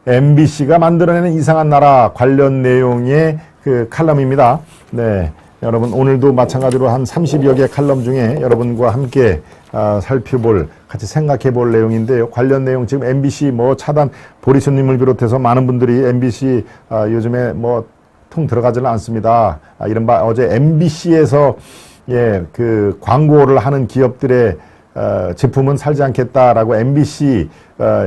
MBC가 만들어내는 이상한 나라 관련 내용의 그 칼럼입니다. 네. 여러분, 오늘도 마찬가지로 한 30여 개 칼럼 중에 여러분과 함께 살펴볼, 같이 생각해 볼 내용인데요. 관련 내용, 지금 MBC 뭐 차단, 보리스님을 비롯해서 많은 분들이 MBC 요즘에 뭐 통 들어가지는 않습니다. 이른바 어제 MBC에서 그 광고를 하는 기업들의 제품은 살지 않겠다라고 MBC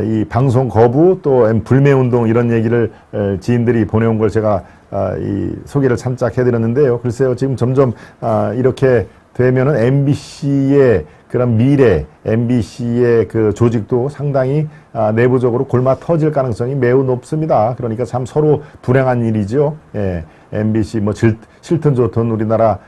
이 방송 거부 또 불매운동 이런 얘기를 지인들이 보내온 걸 제가 이 소개를 참작 해드렸는데요. 글쎄요, 지금 점점 이렇게 되면은 MBC의 그런 미래, MBC의 그 조직도 상당히 내부적으로 골마 터질 가능성이 매우 높습니다. 그러니까 참 서로 불행한 일이죠. 예, MBC 뭐 싫든 좋든 우리나라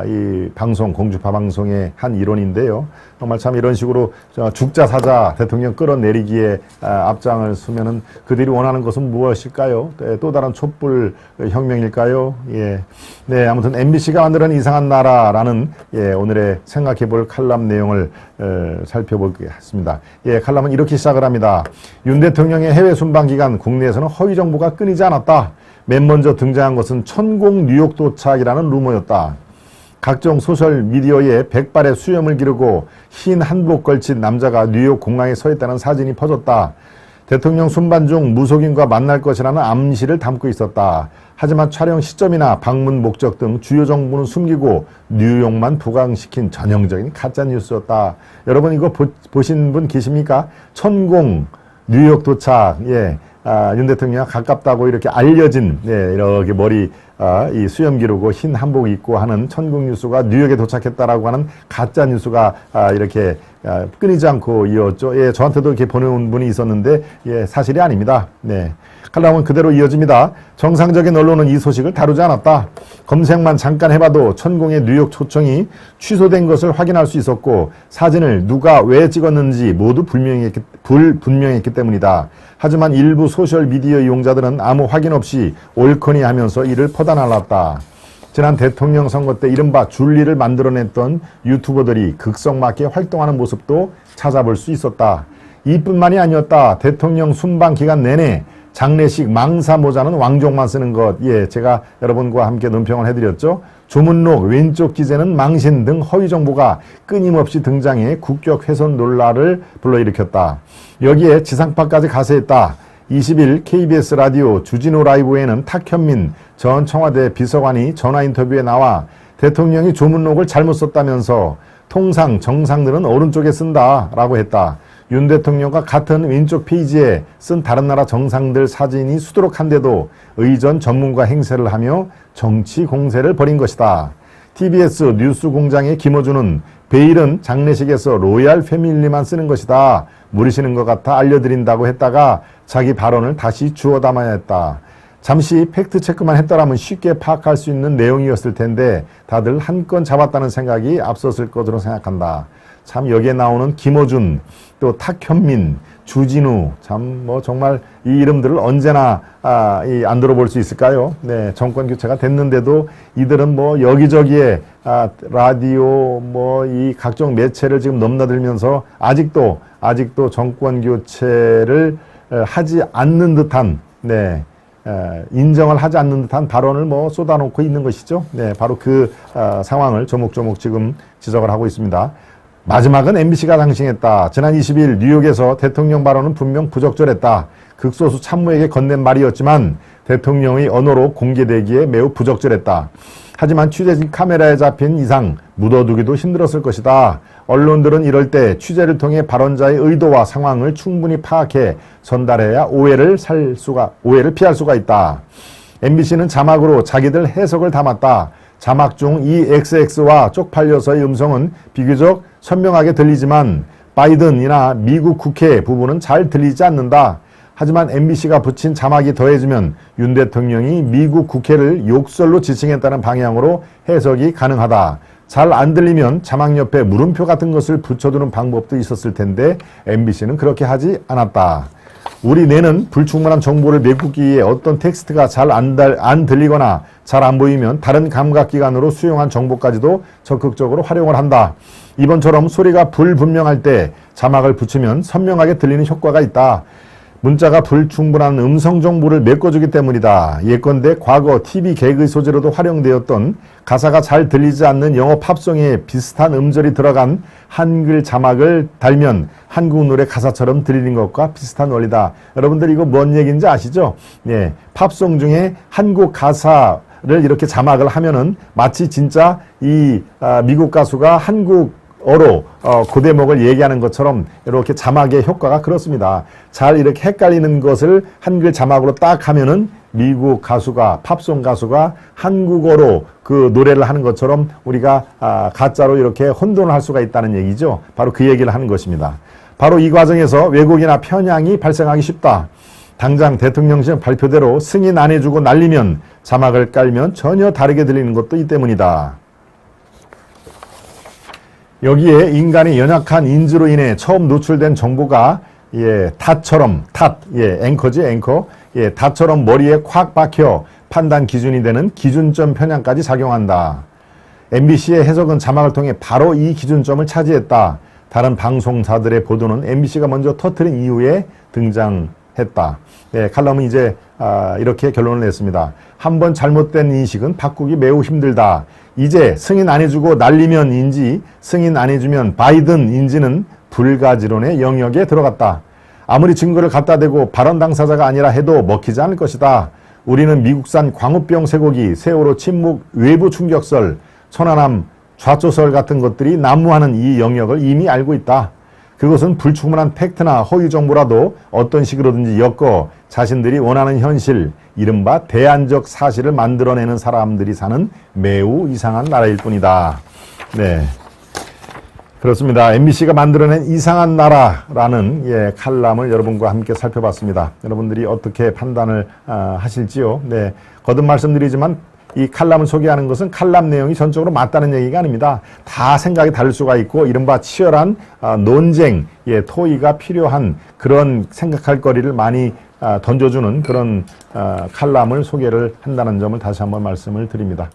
이 방송, 공주파 방송의 한 일원인데요. 정말 참 이런 식으로 죽자 사자 대통령 끌어내리기에 앞장을 서면은 그들이 원하는 것은 무엇일까요? 또 다른 촛불 혁명일까요? 예. 네, 아무튼 MBC가 만드는 이상한 나라라는 오늘의 생각해볼 칼럼 내용을 살펴보겠습니다. 예, 칼럼은 이렇게 시작을 합니다. 윤 대통령의 해외 순방 기간 국내에서는 허위 정보가 끊이지 않았다. 맨 먼저 등장한 것은 천공 뉴욕 도착이라는 루머였다. 각종 소셜미디어에 백발의 수염을 기르고 흰 한복 걸친 남자가 뉴욕 공항에 서 있다는 사진이 퍼졌다. 대통령 순방 중 무속인과 만날 것이라는 암시를 담고 있었다. 하지만 촬영 시점이나 방문 목적 등 주요 정보는 숨기고 뉴욕만 부각시킨 전형적인 가짜뉴스였다. 여러분 이거 보신 분 계십니까? 천공 뉴욕 도착. 예. 윤 대통령 가깝다고 이렇게 알려진, 이렇게 머리, 이 수염 기르고 흰 한복 입고 하는 천국 뉴스가 뉴욕에 도착했다라고 하는 가짜 뉴스가 이렇게 끊이지 않고 이어졌죠. 예, 저한테도 이렇게 보내온 분이 있었는데, 예, 사실이 아닙니다. 네. 칼럼은 그대로 이어집니다. 정상적인 언론은 이 소식을 다루지 않았다. 검색만 잠깐 해봐도 천공의 뉴욕 초청이 취소된 것을 확인할 수 있었고 사진을 누가 왜 찍었는지 모두 불분명했기 때문이다. 하지만 일부 소셜미디어 이용자들은 아무 확인 없이 옳거니 하면서 이를 퍼다날랐다. 지난 대통령 선거 때 이른바 줄리를 만들어냈던 유튜버들이 극성맞게 활동하는 모습도 찾아볼 수 있었다. 이뿐만이 아니었다. 대통령 순방 기간 내내 장례식 망사 모자는 왕족만 쓰는 것. 예, 제가 여러분과 함께 논평을 해드렸죠. 조문록, 왼쪽 기재는 망신 등 허위 정보가 끊임없이 등장해 국격 훼손 논란을 불러일으켰다. 여기에 지상파까지 가세했다. 20일 KBS 라디오 주진우 라이브에는 탁현민 전 청와대 비서관이 전화 인터뷰에 나와 대통령이 조문록을 잘못 썼다면서 통상 정상들은 오른쪽에 쓴다 라고 했다. 윤 대통령과 같은 왼쪽 페이지에 쓴 다른 나라 정상들 사진이 수두룩한데도 의전 전문가 행세를 하며 정치 공세를 벌인 것이다. TBS 뉴스공장의 김어준은 베일은 장례식에서 로얄 패밀리만 쓰는 것이다. 모르시는 것 같아 알려드린다고 했다가 자기 발언을 다시 주워 담아야 했다. 잠시 팩트체크만 했더라면 쉽게 파악할 수 있는 내용이었을 텐데 다들 한 건 잡았다는 생각이 앞섰을 것으로 생각한다. 참 여기에 나오는 김어준, 또 탁현민, 주진우, 참 뭐 정말 이 이름들을 언제나 안 들어볼 수 있을까요? 네, 정권 교체가 됐는데도 이들은 뭐 여기저기에 라디오 뭐 이 각종 매체를 지금 넘나들면서 아직도 정권 교체를 하지 않는 듯한, 네, 인정을 하지 않는 듯한 발언을 뭐 쏟아놓고 있는 것이죠. 네, 바로 그 상황을 조목조목 지금 지적을 하고 있습니다. 마지막은 MBC가 당신했다. 지난 20일 뉴욕에서 대통령 발언은 분명 부적절했다. 극소수 참모에게 건넨 말이었지만 대통령의 언어로 공개되기에 매우 부적절했다. 하지만 취재진 카메라에 잡힌 이상 묻어두기도 힘들었을 것이다. 언론들은 이럴 때 취재를 통해 발언자의 의도와 상황을 충분히 파악해 전달해야 오해를 피할 수가 있다. MBC는 자막으로 자기들 해석을 담았다. 자막 중 이 XX와 쪽팔려서의 음성은 비교적 선명하게 들리지만 바이든이나 미국 국회 부분은 잘 들리지 않는다. 하지만 MBC가 붙인 자막이 더해지면 윤 대통령이 미국 국회를 욕설로 지칭했다는 방향으로 해석이 가능하다. 잘 안 들리면 자막 옆에 물음표 같은 것을 붙여두는 방법도 있었을 텐데 MBC는 그렇게 하지 않았다. 우리 뇌는 불충분한 정보를 메꾸기에 어떤 텍스트가 잘 안 들리거나 잘 안 보이면 다른 감각기관으로 수용한 정보까지도 적극적으로 활용을 한다. 이번처럼 소리가 불분명할 때 자막을 붙이면 선명하게 들리는 효과가 있다. 문자가 불충분한 음성 정보를 메꿔주기 때문이다. 예컨대 과거 TV 개그 소재로도 활용되었던 가사가 잘 들리지 않는 영어 팝송에 비슷한 음절이 들어간 한글 자막을 달면 한국 노래 가사처럼 들리는 것과 비슷한 원리다. 여러분들 이거 뭔 얘기인지 아시죠? 예, 팝송 중에 한국 가사를 이렇게 자막을 하면은 마치 진짜 이 미국 가수가 한국어로 그 대목을 얘기하는 것처럼 이렇게 자막의 효과가 그렇습니다. 잘 이렇게 헷갈리는 것을 한글 자막으로 딱 하면은 미국 가수가 팝송 가수가 한국어로 그 노래를 하는 것처럼 우리가 가짜로 이렇게 혼돈을 할 수가 있다는 얘기죠. 바로 그 얘기를 하는 것입니다. 바로 이 과정에서 왜곡이나 편향이 발생하기 쉽다. 당장 대통령실 발표대로 승인 안 해주고 날리면 자막을 깔면 전혀 다르게 들리는 것도 이 때문이다. 여기에 인간의 연약한 인지로 인해 처음 노출된 정보가 닷처럼 앵커지 앵커 닷처럼 머리에 콱 박혀 판단 기준이 되는 기준점 편향까지 작용한다. MBC의 해석은 자막을 통해 바로 이 기준점을 차지했다. 다른 방송사들의 보도는 MBC가 먼저 터뜨린 이후에 등장했다. 칼럼은 이제 이렇게 결론을 냈습니다. 한번 잘못된 인식은 바꾸기 매우 힘들다. 이제 승인 안 해주고 날리면인지 승인 안 해주면 바이든인지는 불가지론의 영역에 들어갔다. 아무리 증거를 갖다 대고 발언 당사자가 아니라 해도 먹히지 않을 것이다. 우리는 미국산 광우병 쇠고기, 세월호 침묵 외부 충격설, 천안함 좌초설 같은 것들이 난무하는 이 영역을 이미 알고 있다. 그것은 불충분한 팩트나 허위 정보라도 어떤 식으로든지 엮어 자신들이 원하는 현실, 이른바 대안적 사실을 만들어내는 사람들이 사는 매우 이상한 나라일 뿐이다. 네. 그렇습니다. MBC가 만들어낸 이상한 나라라는 칼럼을 여러분과 함께 살펴봤습니다. 여러분들이 어떻게 판단을 하실지요. 네. 거듭 말씀드리지만 이 칼럼을 소개하는 것은 칼럼 내용이 전적으로 맞다는 얘기가 아닙니다. 다 생각이 다를 수가 있고 이른바 치열한 논쟁, 토의가 필요한 그런 생각할 거리를 많이 던져주는 그런 칼럼을 소개를 한다는 점을 다시 한번 말씀을 드립니다.